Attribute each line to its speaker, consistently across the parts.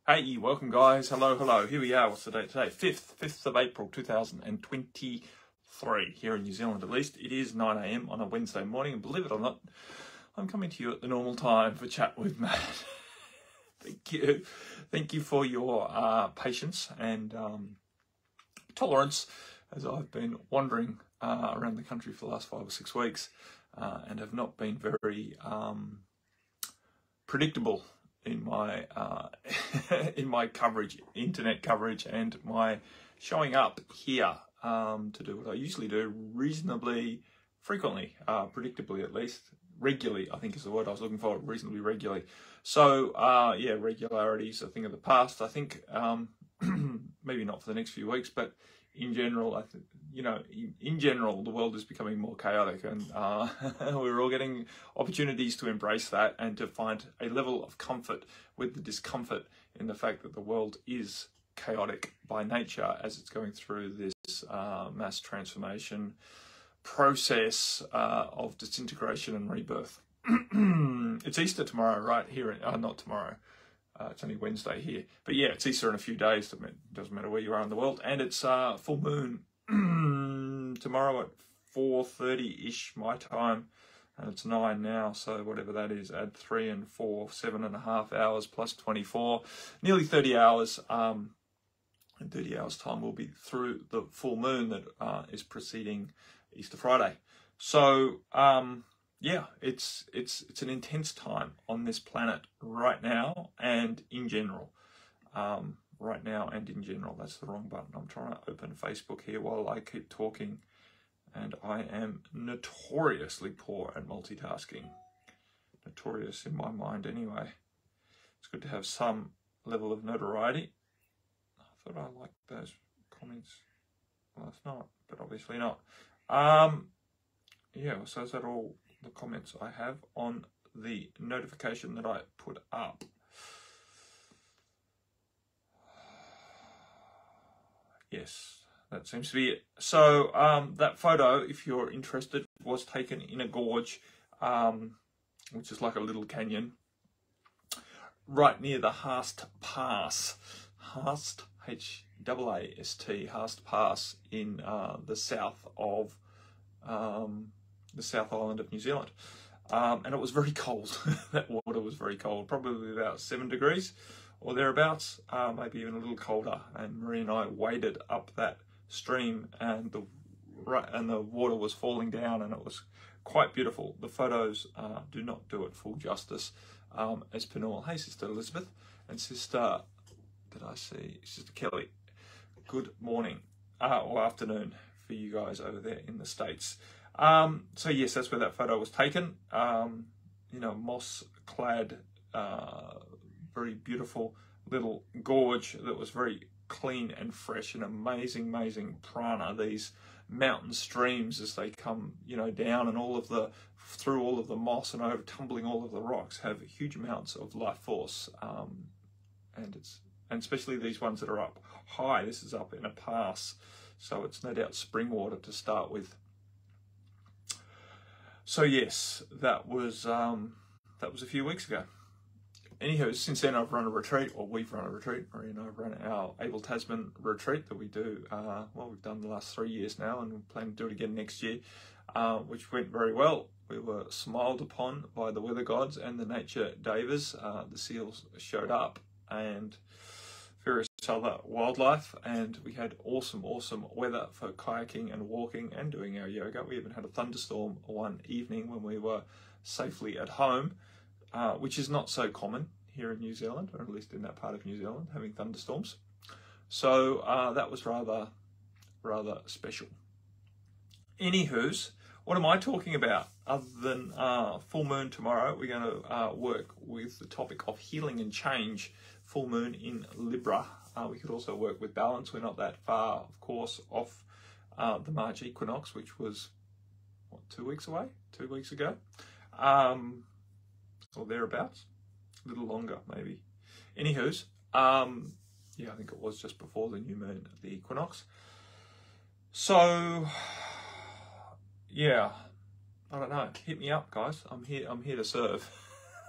Speaker 1: Hey, welcome guys. Hello. Here we are. What's the date today? 5th of April 2023. Here in New Zealand at least. It is 9 AM on a Wednesday morning, and believe it or not, I'm coming to you at the normal time for Chat with Matt. Thank you for your patience and tolerance as I've been wandering around the country for the last 5 or 6 weeks and have not been very predictable in my in my coverage, internet coverage, and my showing up here to do what I usually do reasonably frequently, predictably at least, regularly I think is the word I was looking for, reasonably regularly. So yeah, regularity is a thing of the past. I think maybe not for the next few weeks, but in general, I think, you know, in general, the world is becoming more chaotic, and we're all getting opportunities to embrace that and to find a level of comfort with the discomfort in the fact that the world is chaotic by nature as it's going through this mass transformation process of disintegration and rebirth. It's Easter tomorrow, right here. Not tomorrow. It's only Wednesday here. But yeah, it's Easter in a few days. It doesn't matter where you are in the world. And it's full moon tomorrow at 4:30-ish my time. And it's 9 now, so whatever that is, add 3 and 4, 7.5 hours plus 24. Nearly 30 hours. In 30 hours time we'll be through the full moon that is preceding Easter Friday. So yeah, it's an intense time on this planet right now and in general. Right now and in general. That's the wrong button. I'm trying to open Facebook here while I keep talking, and I am notoriously poor at multitasking. Notorious in my mind anyway. It's good to have some level of notoriety. I thought I liked those comments. Well, it's not, but obviously not. Yeah, so is that all the comments I have on the notification that I put up? Yes, that seems to be it. So that photo, if you're interested, was taken in a gorge, which is like a little canyon, right near the Haast Pass. Haast, H-A-A-S-T, Haast Pass in the south of the South Island of New Zealand. And it was very cold. That water was very cold, probably about 7 degrees or thereabouts, maybe even a little colder. And Marie and I waded up that stream, and the water was falling down, and it was quite beautiful. The photos do not do it full justice as per normal. Hey, Sister Elizabeth, and Sister, did I see, Sister Kelly, good morning or afternoon for you guys over there in the States. So yes, that's where that photo was taken. You know, moss-clad, very beautiful little gorge that was very clean and fresh, and amazing prana. These mountain streams as they come, you know, down, and through all of the moss and over tumbling all of the rocks, have huge amounts of life force. And especially these ones that are up high. This is up in a pass, so it's no doubt spring water to start with. So yes, that was a few weeks ago. Anywho, since then I've run a retreat, or we've run a retreat. Marie and I have run our Abel Tasman retreat that we do, well, we've done the last 3 years now, and we plan to do it again next year, which went very well. We were smiled upon by the weather gods and the nature davas. The seals showed up, and various other wildlife, and we had awesome weather for kayaking and walking and doing our yoga. We even had a thunderstorm one evening when we were safely at home, which is not so common here in New Zealand, or at least in that part of New Zealand, having thunderstorms. So that was rather special. Anywho's, what am I talking about other than full moon tomorrow? We're going to work with the topic of healing and change. Full moon in Libra. We could also work with balance. We're not that far, of course, off the March equinox, which was, what, 2 weeks away? 2 weeks ago? Or thereabouts. A little longer, maybe. Anywho's, yeah, I think it was just before the new moon, the equinox. So, yeah, I don't know. Hit me up, guys. I'm here to serve.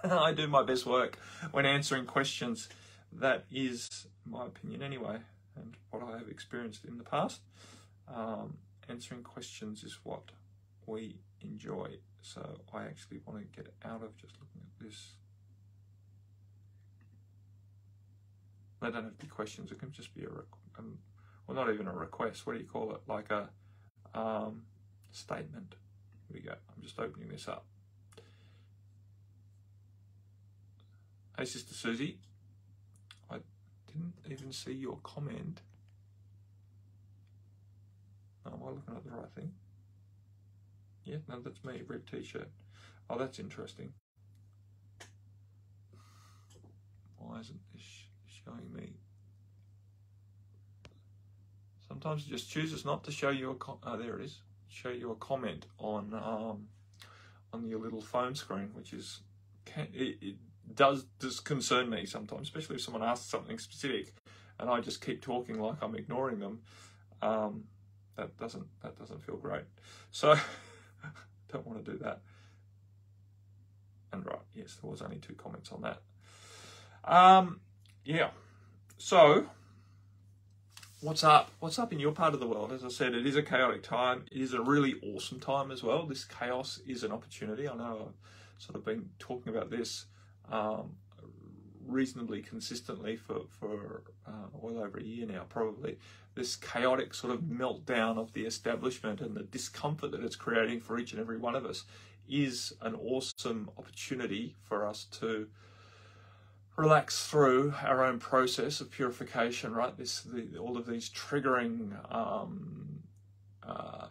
Speaker 1: I do my best work when answering questions that is my opinion anyway, and what I have experienced in the past. Answering questions is what we enjoy. So I actually want to get out of just looking at this. They don't have to be questions. It can just be well, not even a request. What do you call it? Like a statement. Here we go. I'm just opening this up. Hey, Sister Susie. I didn't even see your comment. Oh, am I looking at the right thing? Yeah, no, that's me. Red t-shirt. Oh, that's interesting. Why isn't this showing me? Sometimes it just chooses not to show you a there it is. Show you a comment on your little phone screen, which is it does concern me sometimes, especially if someone asks something specific, and I just keep talking like I'm ignoring them. That doesn't feel great. So don't want to do that. And right, yes, there was only 2 comments on that. Yeah. So what's up? What's up in your part of the world? As I said, it is a chaotic time. It is a really awesome time as well. This chaos is an opportunity. I know I've sort of been talking about this reasonably consistently for well over a year now, probably. This chaotic sort of meltdown of the establishment and the discomfort that it's creating for each and every one of us is an awesome opportunity for us to relax through our own process of purification, right? All of these triggering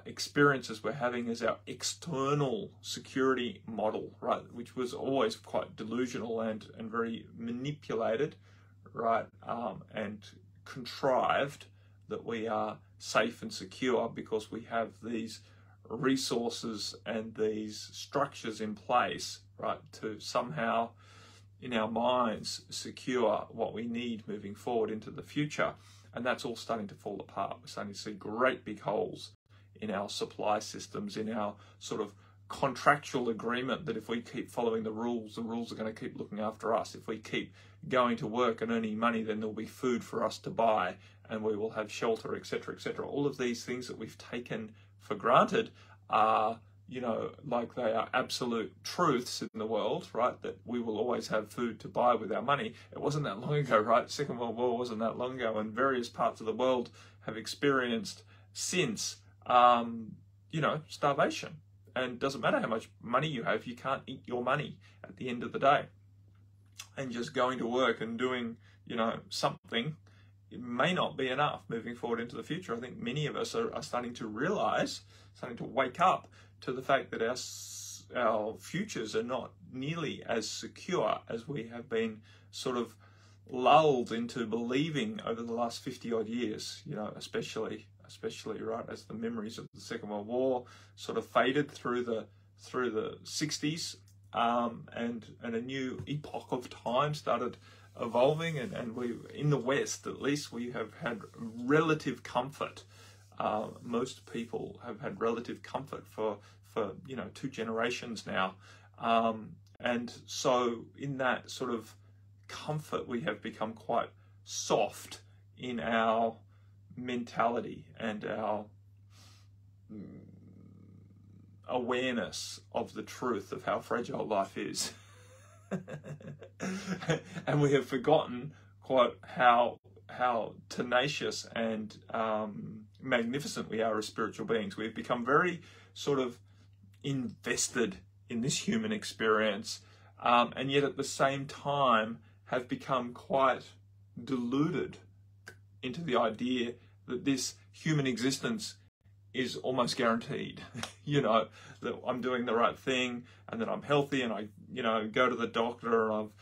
Speaker 1: experiences we're having as our external security model, right? Which was always quite delusional and very manipulated, right? And contrived that we are safe and secure because we have these resources and these structures in place, right? To somehow, in our minds, secure what we need moving forward into the future. And that's all starting to fall apart. We're starting to see great big holes in our supply systems, in our sort of contractual agreement that if we keep following the rules are going to keep looking after us. If we keep going to work and earning money, then there'll be food for us to buy and we will have shelter, etc., etc. All of these things that we've taken for granted are, you know, like they are absolute truths in the world, right? That we will always have food to buy with our money. It wasn't that long ago, right? The Second World War wasn't that long ago, and various parts of the world have experienced since, you know, starvation. And it doesn't matter how much money you have, you can't eat your money at the end of the day. And just going to work and doing, you know, something, it may not be enough moving forward into the future. I think many of us are starting to realize, starting to wake up to the fact that our futures are not nearly as secure as we have been sort of lulled into believing over the last 50 odd years, you know, especially right as the memories of the Second World War sort of faded through the 60s, and a new epoch of time started evolving, and we, in the West at least, we have had relative comfort. Most people have had relative comfort for you know 2 generations now, and so in that sort of comfort we have become quite soft in our mentality and our awareness of the truth of how fragile life is. And we have forgotten quite how tenacious and magnificent we are as spiritual beings. We've become very sort of invested in this human experience, and yet at the same time have become quite deluded into the idea that this human existence is almost guaranteed. You know, that I'm doing the right thing and that I'm healthy and I, you know, go to the doctor and I've,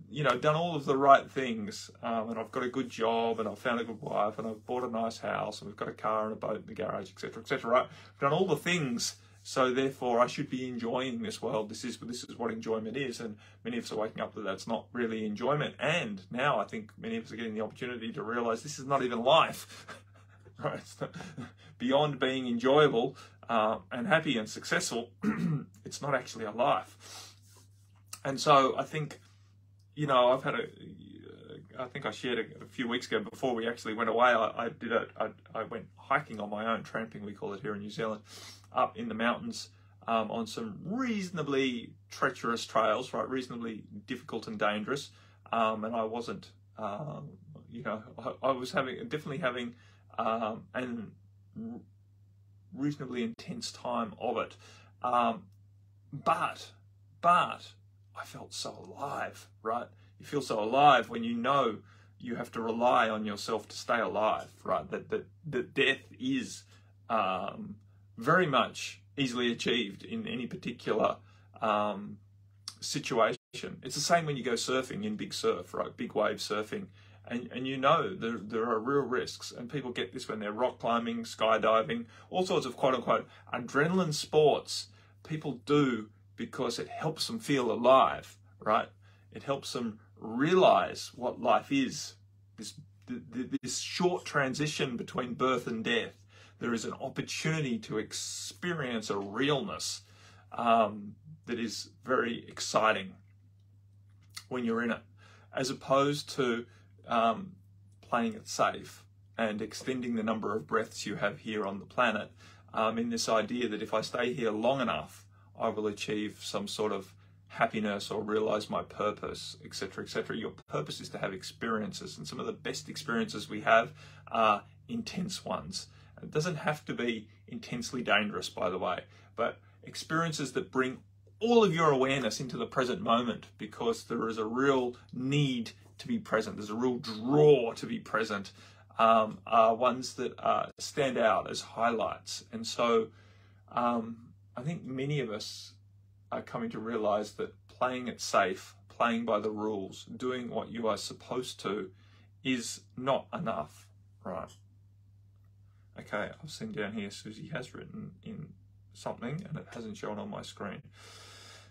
Speaker 1: you know, done all of the right things, and I've got a good job and I've found a good wife and I've bought a nice house and we've got a car and a boat in the garage, etc., etc., right? I've done all the things, so therefore I should be enjoying this world. This is what enjoyment is, and many of us are waking up that that's not really enjoyment. And now I think many of us are getting the opportunity to realize this is not even life. Right? It's not, beyond being enjoyable and happy and successful, it's not actually a life. And so I think, you know, I've had I think I shared a few weeks ago before we actually went away. I went hiking on my own, tramping we call it here in New Zealand, up in the mountains on some reasonably treacherous trails, right? Reasonably difficult and dangerous. And I wasn't, you know, I was definitely having an reasonably intense time of it. But I felt so alive, right? You feel so alive when you know you have to rely on yourself to stay alive, right? That death is very much easily achieved in any particular situation. It's the same when you go surfing in big surf, right? Big wave surfing. And you know there are real risks, and people get this when they're rock climbing, skydiving, all sorts of quote unquote adrenaline sports people do because it helps them feel alive, right? It helps them realize what life is, this short transition between birth and death. There is an opportunity to experience a realness that is very exciting when you're in it, as opposed to playing it safe and extending the number of breaths you have here on the planet, in this idea that if I stay here long enough, I will achieve some sort of happiness or realize my purpose, etc., etc. Your purpose is to have experiences, and some of the best experiences we have are intense ones. It doesn't have to be intensely dangerous, by the way, but experiences that bring all of your awareness into the present moment, because there is a real need to be present. There's a real draw to be present, are ones that stand out as highlights. And so I think many of us are coming to realize that playing it safe, playing by the rules, doing what you are supposed to is not enough, right? Okay, I've seen down here Susie has written in something and it hasn't shown on my screen.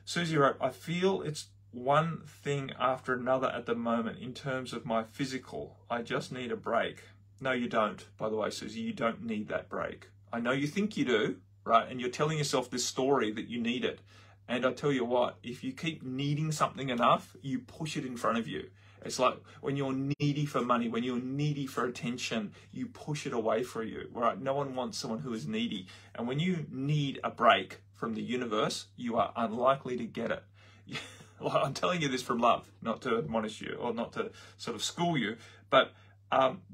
Speaker 1: Susie wrote, I feel it's one thing after another at the moment in terms of my physical. I just need a break. No, you don't, by the way, Susie. You don't need that break. I know you think you do, right? And you're telling yourself this story that you need it. And I tell you what, if you keep needing something enough, you push it in front of you. It's like when you're needy for money, when you're needy for attention, you push it away from you, right? No one wants someone who is needy. And when you need a break from the universe, you are unlikely to get it. I'm telling you this from love, not to admonish you or not to sort of school you, but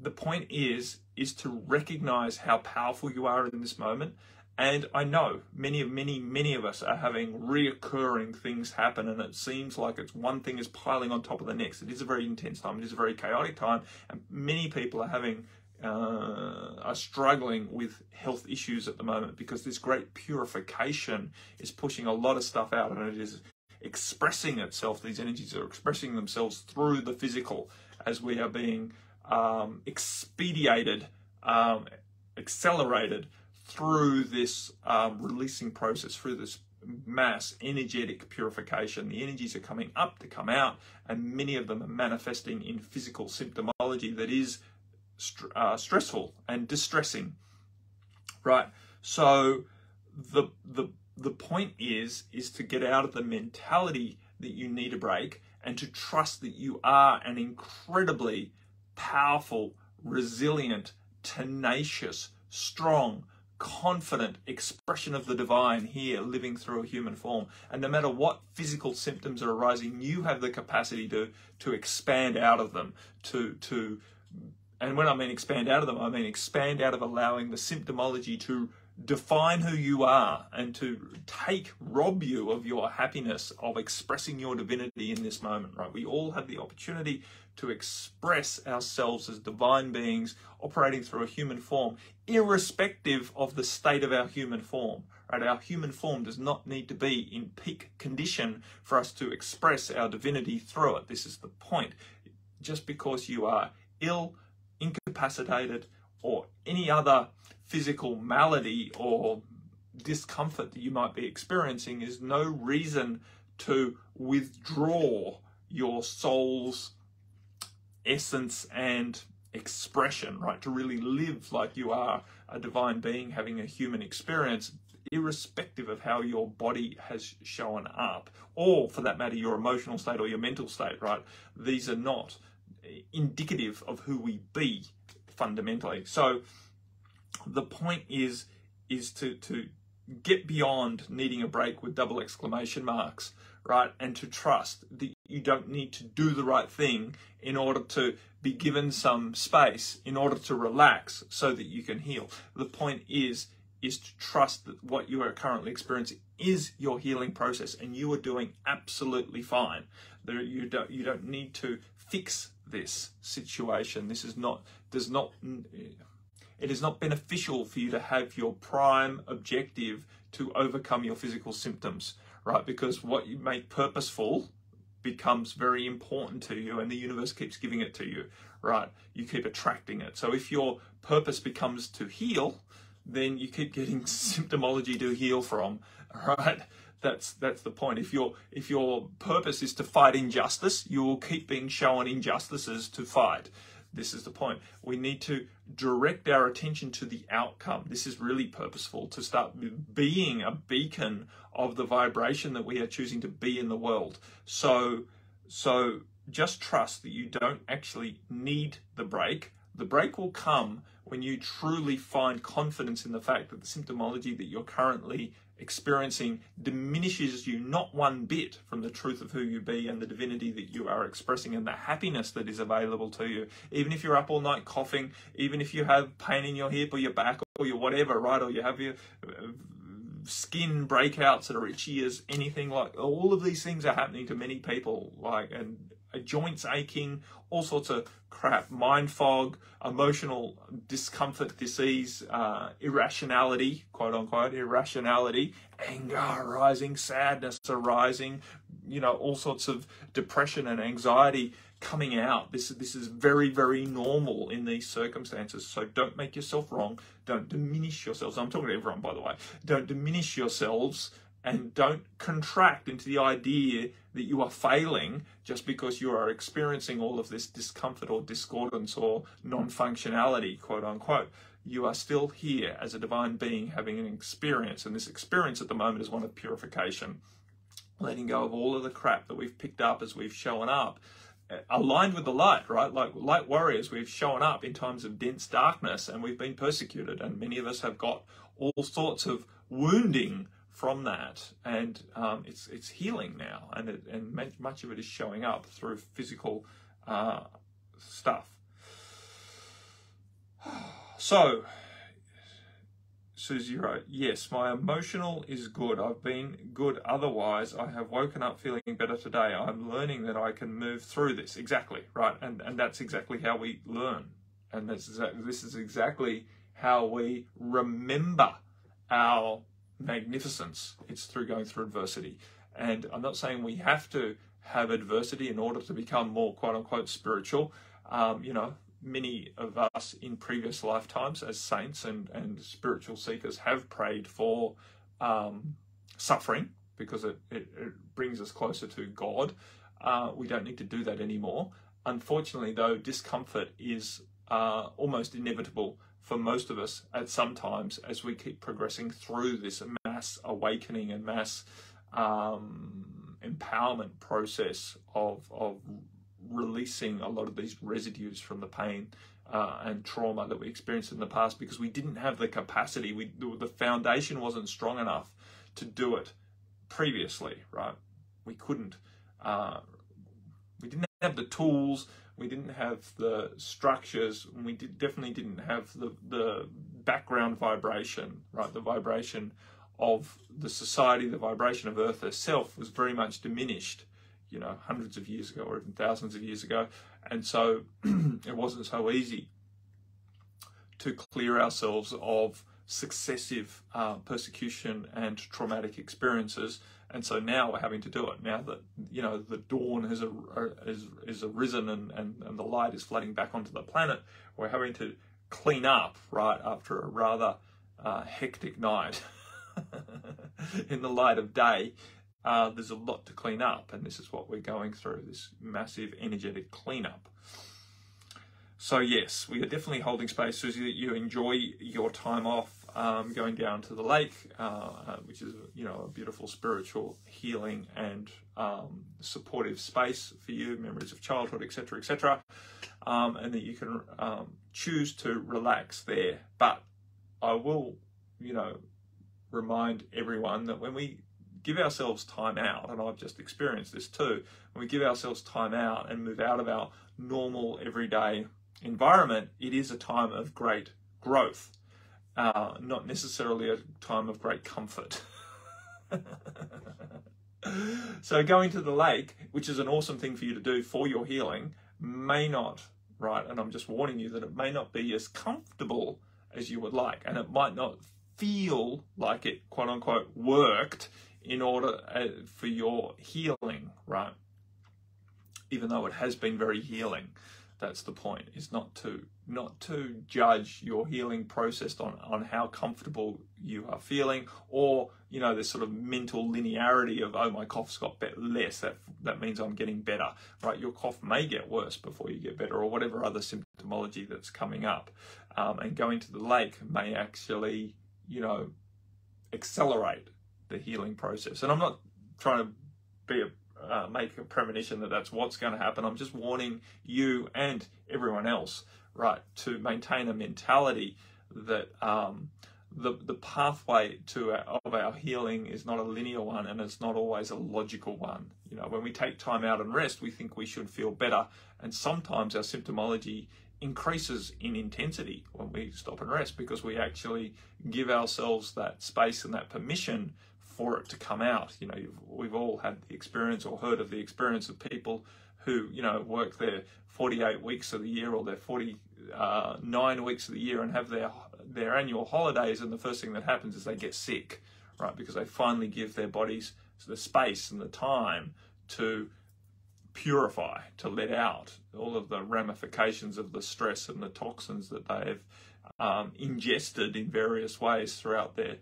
Speaker 1: the point is to recognize how powerful you are in this moment. And I know many of us are having reoccurring things happen, and it seems like it's one thing is piling on top of the next. It is a very intense time. It is a very chaotic time, and many people are struggling with health issues at the moment because this great purification is pushing a lot of stuff out, and it is expressing itself. These energies are expressing themselves through the physical as we are being expedited, accelerated through this releasing process, through this mass energetic purification. The energies are coming up to come out, and many of them are manifesting in physical symptomology that is stressful and distressing, right? So the point is to get out of the mentality that you need a break and to trust that you are an incredibly powerful, resilient, tenacious, strong, confident expression of the divine here living through a human form. And no matter what physical symptoms are arising, you have the capacity to expand out of them, and when I mean expand out of them, I mean expand out of allowing the symptomology to define who you are and to rob you of your happiness of expressing your divinity in this moment, right? We all have the opportunity to express ourselves as divine beings operating through a human form, irrespective of the state of our human form, right? Our human form does not need to be in peak condition for us to express our divinity through it. This is the point. Just because you are ill, incapacitated, or any other physical malady or discomfort that you might be experiencing is no reason to withdraw your soul's essence and expression, right? To really live like you are a divine being having a human experience, irrespective of how your body has shown up, or for that matter, your emotional state or your mental state, right? These are not indicative of who we be fundamentally. So the point is to get beyond needing a break with double exclamation marks, right? And to trust that you don't need to do the right thing in order to be given some space, in order to relax so that you can heal. The point is to trust that what you are currently experiencing is your healing process, and you are doing absolutely fine. You don't need to fix this situation. It is not beneficial for you to have your prime objective to overcome your physical symptoms, right? Because what you make purposeful becomes very important to you, and the universe keeps giving it to you, right? You keep attracting it. So if your purpose becomes to heal, then you keep getting symptomology to heal from, right? That's the point. If your purpose is to fight injustice, you will keep being shown injustices to fight. This is the point. We need to direct our attention to the outcome. This is really purposeful, to start being a beacon of the vibration that we are choosing to be in the world. So just trust that you don't actually need the break. The break will come when you truly find confidence in the fact that the symptomology that you're currently experiencing diminishes you not one bit from the truth of who you be and the divinity that you are expressing and the happiness that is available to you. Even if you're up all night coughing, even if you have pain in your hip or your back or your whatever, right? Or you have your skin breakouts that are itchy as anything, like all of these things are happening to many people, like, and joints aching, all sorts of crap, mind fog, emotional discomfort, disease, irrationality, quote unquote, irrationality, anger arising, sadness arising, all sorts of depression and anxiety coming out. This is very, very normal in these circumstances. So don't make yourself wrong. Don't diminish yourselves. I'm talking to everyone, by the way. Don't diminish yourselves, and don't contract into the idea that you are failing just because you are experiencing all of this discomfort or discordance or non-functionality, quote unquote. You are still here as a divine being having an experience, and this experience at the moment is one of purification, letting go of all of the crap that we've picked up as we've shown up, aligned with the light, right? Like light warriors, we've shown up in times of dense darkness and we've been persecuted, and many of us have got all sorts of wounding from that, and it's healing now, and much of it is showing up through physical stuff. So Susie wrote, yes, my emotional is good. I've been good otherwise. I have woken up feeling better today. I'm learning that I can move through this. Exactly, right? And that's exactly how we learn. And this is exactly how we remember our magnificence. It's through going through adversity. And I'm not saying we have to have adversity in order to become more quote unquote spiritual. Many of us in previous lifetimes as saints and spiritual seekers have prayed for suffering because it brings us closer to God. We don't need to do that anymore. Unfortunately, though, discomfort is almost inevitable for most of us at some times as we keep progressing through this mass awakening and mass empowerment process of releasing a lot of these residues from the pain and trauma that we experienced in the past, because we didn't have the capacity, the foundation wasn't strong enough to do it previously, right? We couldn't, we didn't have the tools, we didn't have the structures, and we definitely didn't have the background vibration, right? The vibration of the society, the vibration of Earth herself was very much diminished, hundreds of years ago or even thousands of years ago. And so it wasn't so easy to clear ourselves of successive persecution and traumatic experiences. And so now we're having to do it. Now that, the dawn has arisen and the light is flooding back onto the planet, we're having to clean up, right, after a rather hectic night in the light of day. There's a lot to clean up, and this is what we're going through, this massive energetic cleanup. So yes, we are definitely holding space, Susie, that you enjoy your time off. going down to the lake, which is, you know, a beautiful spiritual healing and supportive space for you, memories of childhood, etc., etc., and that you can choose to relax there. But I will, you know, remind everyone that when we give ourselves time out, and I've just experienced this too, when we give ourselves time out and move out of our normal everyday environment, it is a time of great growth, not necessarily a time of great comfort. So going to the lake, which is an awesome thing for you to do for your healing, may not, right, and I'm just warning you that it may not be as comfortable as you would like, and it might not feel like it, quote unquote, worked in order for your healing, right? Even though it has been very healing. That's the point, is not to judge your healing process on how comfortable you are feeling, or, you know, this sort of mental linearity of, oh, my cough's got less, that means I'm getting better, right? Your cough may get worse before you get better, or whatever other symptomology that's coming up. And going to the lake may actually, you know, accelerate the healing process. And I'm not trying to be make a premonition that that's what's going to happen. I'm just warning you and everyone else, right, to maintain a mentality that the pathway of our healing is not a linear one, and it's not always a logical one. You know, when we take time out and rest, we think we should feel better, and sometimes our symptomology increases in intensity when we stop and rest, because we actually give ourselves that space and that permission for it to come out. You know, we've all had the experience or heard of the experience of people who, you know, work their 48 weeks of the year or their 49 weeks of the year and have their annual holidays, and the first thing that happens is they get sick, right? Because they finally give their bodies the space and the time to purify, to let out all of the ramifications of the stress and the toxins that they've ingested in various ways throughout their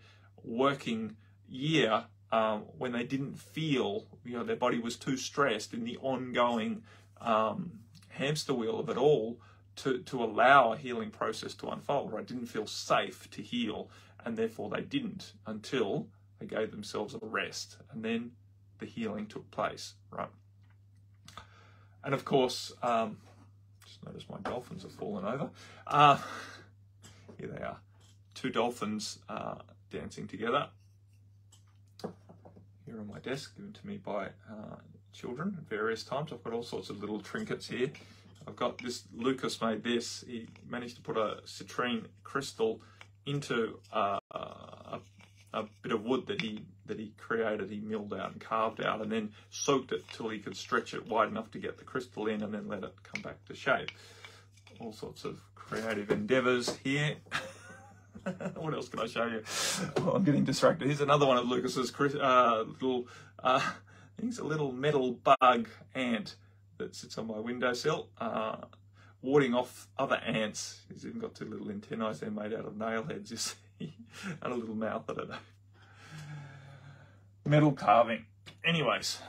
Speaker 1: working year, when they didn't feel, you know, their body was too stressed in the ongoing hamster wheel of it all to allow a healing process to unfold, right? Didn't feel safe to heal, and therefore they didn't until they gave themselves a rest, and then the healing took place, right? And of course, just noticed my dolphins have fallen over. Here they are, two dolphins dancing together. Here on my desk, given to me by children at various times. I've got all sorts of little trinkets here. I've got this, Lucas made this. He managed to put a citrine crystal into a bit of wood that he created. He milled out and carved out, and then soaked it till he could stretch it wide enough to get the crystal in, and then let it come back to shape. All sorts of creative endeavors here. What else can I show you? Oh, I'm getting distracted. Here's another one of Lucas's little, I think it's a little metal bug ant that sits on my windowsill, warding off other ants. He's even got two little antennae there made out of nail heads, you see, and a little mouth, I don't know. Metal carving. Anyways,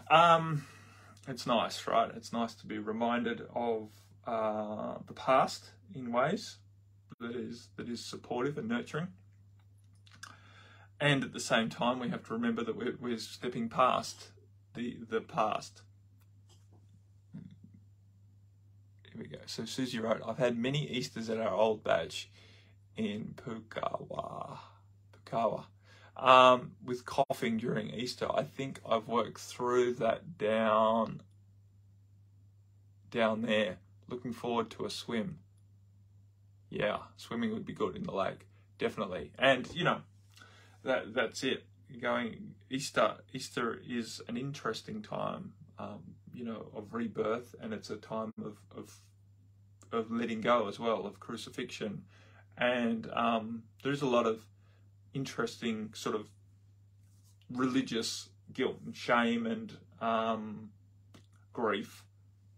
Speaker 1: it's nice, right? It's nice to be reminded of the past in ways that is supportive and nurturing, and at the same time we have to remember that we're stepping past the past. Here we go. So Susie wrote, I've had many Easters at our old badge in Pukawa, with coughing during Easter. I think I've worked through that down there. Looking forward to a swim. Yeah, swimming would be good in the lake, definitely. And you know, that's it. Easter is an interesting time, you know, of rebirth, and it's a time of letting go as well, of crucifixion, and there's a lot of interesting sort of religious guilt and shame and grief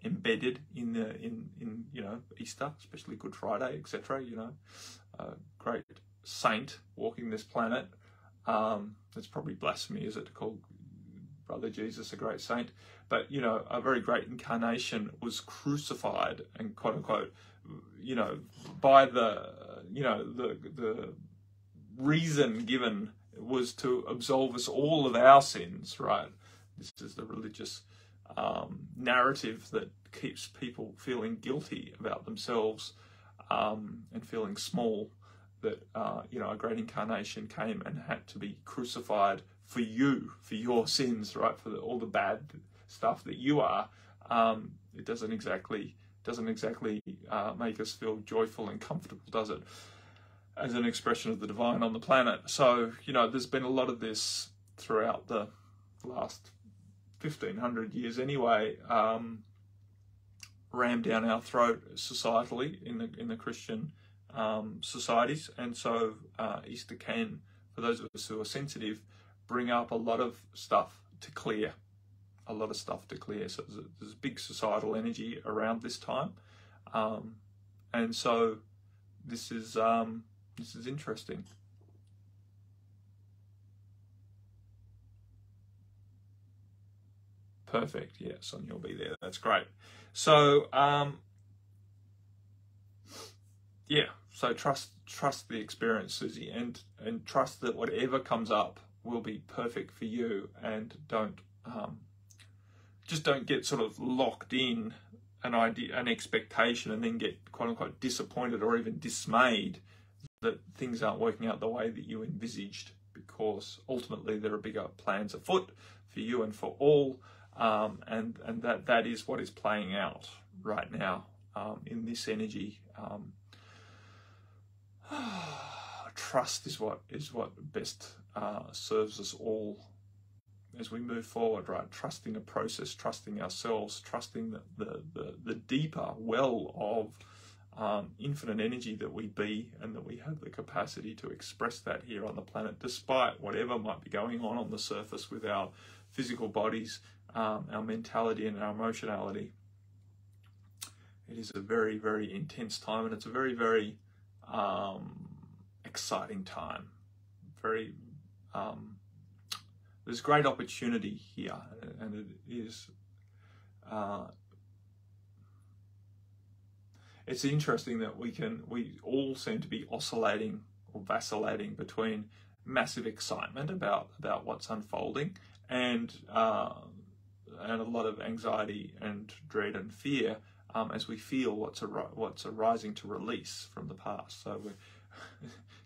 Speaker 1: embedded in you know, Easter, especially Good Friday, etc. You know, a great saint walking this planet. It's probably blasphemy, is it, to call Brother Jesus a great saint? But you know, a very great incarnation was crucified and, quote unquote, you know, by the reason given was to absolve us all of our sins, right? This is the religious narrative that keeps people feeling guilty about themselves and feeling small, that a great incarnation came and had to be crucified for you, for your sins, right? For all the bad stuff that you are. It doesn't exactly make us feel joyful and comfortable, does it? As an expression of the divine on the planet. So, there's been a lot of this throughout the last 1500 years anyway, rammed down our throat societally in the Christian societies. And so Easter can, for those of us who are sensitive, bring up a lot of stuff to clear. So there's big societal energy around this time. And so this is interesting. Perfect. Yeah, Sonia will be there. That's great. So, so trust the experience, Susie, and trust that whatever comes up will be perfect for you, and don't get sort of locked in an expectation and then get quote unquote disappointed or even dismayed that things aren't working out the way that you envisaged, because ultimately there are bigger plans afoot for you and for all, and that is what is playing out right now in this energy. Trust is what best serves us all as we move forward, right? Trusting the process, trusting ourselves, trusting the deeper well of infinite energy that we be, and that we have the capacity to express that here on the planet, despite whatever might be going on the surface with our physical bodies, our mentality and our emotionality. It is a very, very intense time, and it's a very, very exciting time. Very there's great opportunity here, and it is it's interesting that we all seem to be oscillating or vacillating between massive excitement about what's unfolding and a lot of anxiety and dread and fear as we feel what's arising to release from the past. So we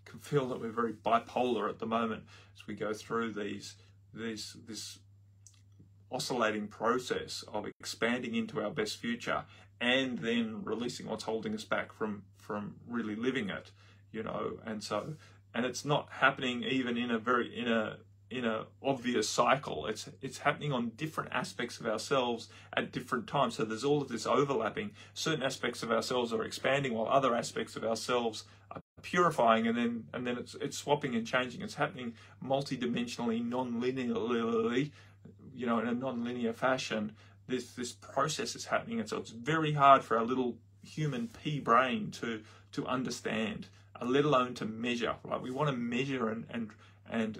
Speaker 1: can feel that we're very bipolar at the moment as we go through this oscillating process of expanding into our best future and then releasing what's holding us back from really living it, and it's not happening even in a obvious cycle. It's happening on different aspects of ourselves at different times. So there's all of this overlapping. Certain aspects of ourselves are expanding while other aspects of ourselves are purifying, and then it's swapping and changing. It's happening multidimensionally, non-linearly, in a non-linear fashion. This process is happening, and so it's very hard for our little human pea brain to understand, let alone to measure. Right? We want to measure and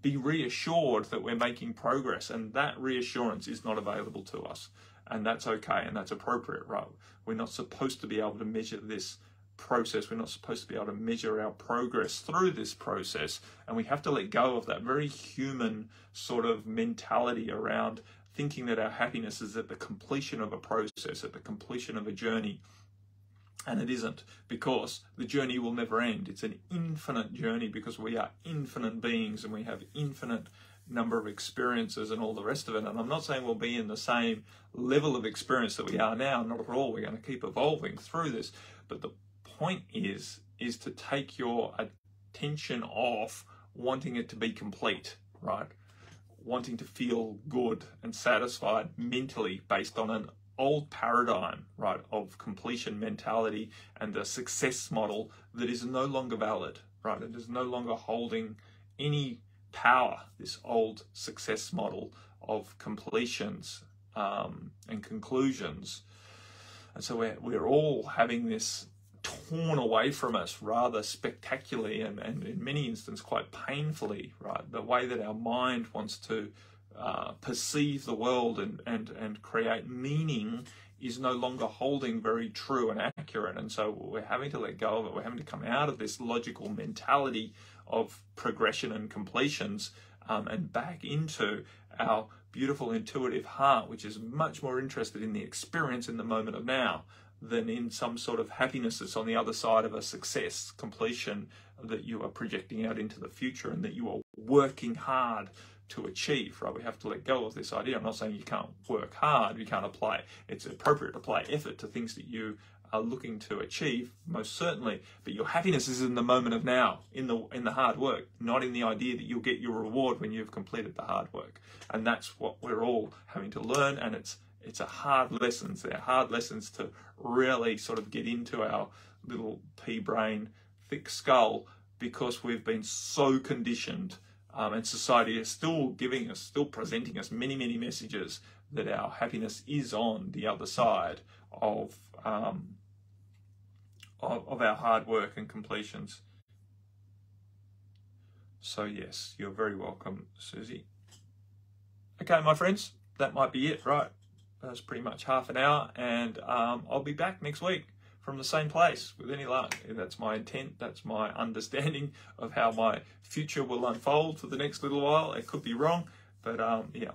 Speaker 1: be reassured that we're making progress, and that reassurance is not available to us, and that's okay, and that's appropriate. Right? We're not supposed to be able to measure this process. We're not supposed to be able to measure our progress through this process, and we have to let go of that very human sort of mentality around thinking that our happiness is at the completion of a process, at the completion of a journey. And it isn't, because the journey will never end. It's an infinite journey, because we are infinite beings and we have infinite number of experiences and all the rest of it. And I'm not saying we'll be in the same level of experience that we are now, not at all. We're going to keep evolving through this. But the point is to take your attention off wanting it to be complete, right? Wanting to feel good and satisfied mentally based on an old paradigm, right, of completion mentality and a success model that is no longer valid, right? It is no longer holding any power, this old success model of completions and conclusions. And so we're all having this torn away from us rather spectacularly and in many instances quite painfully, right? The way that our mind wants to perceive the world and create meaning is no longer holding very true and accurate. And so we're having to let go of it. We're having to come out of this logical mentality of progression and completions, and back into our beautiful intuitive heart, which is much more interested in the experience in the moment of now than in some sort of happiness that's on the other side of a success, completion that you are projecting out into the future and that you are working hard to achieve, right? We have to let go of this idea. I'm not saying you can't work hard, you can't apply. It's appropriate to apply effort to things that you are looking to achieve, most certainly, but your happiness is in the moment of now, in the hard work, not in the idea that you'll get your reward when you've completed the hard work. And that's what we're all having to learn, and it's a hard lessons. They're hard lessons to really sort of get into our little pea brain, thick skull, because we've been so conditioned, and society is still presenting us many, many messages that our happiness is on the other side of our hard work and completions. So yes, you're very welcome, Susie. Okay, my friends, that might be it, right? That's pretty much half an hour, and I'll be back next week from the same place with any luck. That's my intent. That's my understanding of how my future will unfold for the next little while. It could be wrong, but yeah,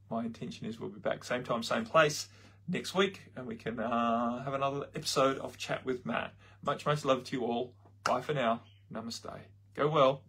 Speaker 1: my intention is we'll be back same time, same place next week, and we can have another episode of Chat with Matt. Much, much love to you all. Bye for now. Namaste. Go well.